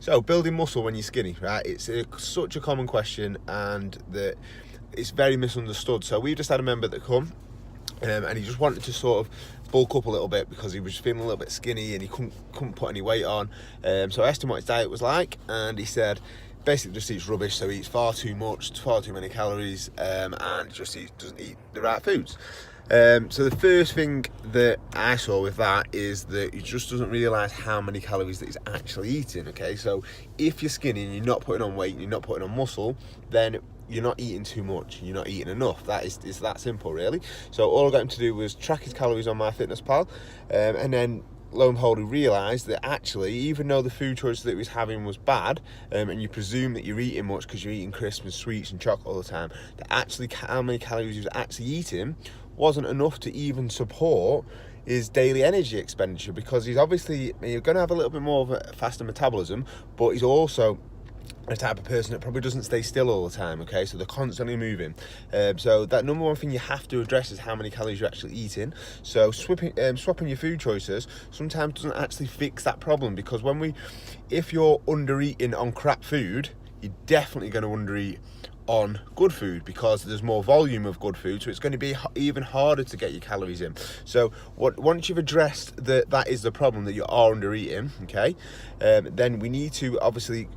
So building muscle when you're skinny, right? It's such a common question, and that it's very misunderstood. So we've just had a member that come, and he just wanted to sort of bulk up a little bit because he was feeling a little bit skinny and he couldn't put any weight on. So I asked him what his diet was like, and he said basically just eats rubbish. So he eats far too much, far too many calories, and just doesn't eat the right foods. So the first thing that I saw with that is that he just doesn't realise how many calories that he's actually eating. Okay, so if you're skinny and you're not putting on weight and you're not putting on muscle, then you're not eating too much, you're not eating enough. That is that simple, really. So all I got him to do was track his calories on MyFitnessPal, and then lo and behold, he realised that actually, even though the food choice that he was having was bad, and you presume that you're eating much because you're eating crisps and sweets and chocolate all the time, that actually how many calories he was actually eating wasn't enough to even support his daily energy expenditure, because he's obviously, you're going to have a little bit more of a faster metabolism, but he's also a type of person that probably doesn't stay still all the time. Okay, so they're constantly moving. So that number one thing you have to address is how many calories you're actually eating. So swapping your food choices sometimes doesn't actually fix that problem, because if you're under eating on crap food, you're definitely going to undereat on good food, because there's more volume of good food, so it's going to be even harder to get your calories in. So once you've addressed that is the problem, that you are under eating, okay, then we need to obviously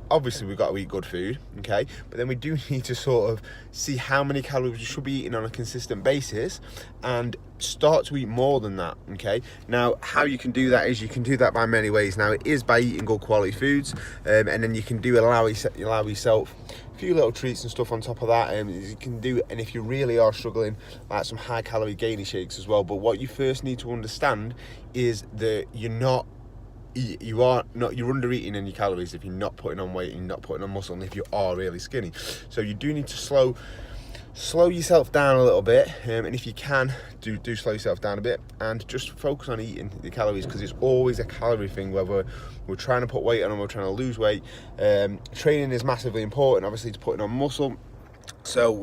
we've got to eat good food, okay, but then we do need to sort of see how many calories you should be eating on a consistent basis and start to eat more than that. Okay, now how you can do that is you can do that by many ways. Now it is by eating good quality foods, and then you can allow yourself a few little treats and stuff on top of that. You can do, and if you really are struggling, like some high calorie gainy shakes as well. But what you first need to understand is that you're under eating in your calories if you're not putting on weight and you're not putting on muscle, and if you are really skinny. So you do need to slow yourself down a little bit, and if you can, do slow yourself down a bit and just focus on eating the calories, because it's always a calorie thing, whether we're trying to put weight on or we're trying to lose weight. Training is massively important, obviously, to putting on muscle. So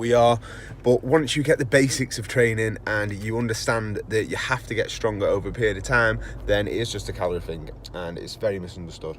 but once you get the basics of training and you understand that you have to get stronger over a period of time, then it is just a calorie thing, and it's very misunderstood.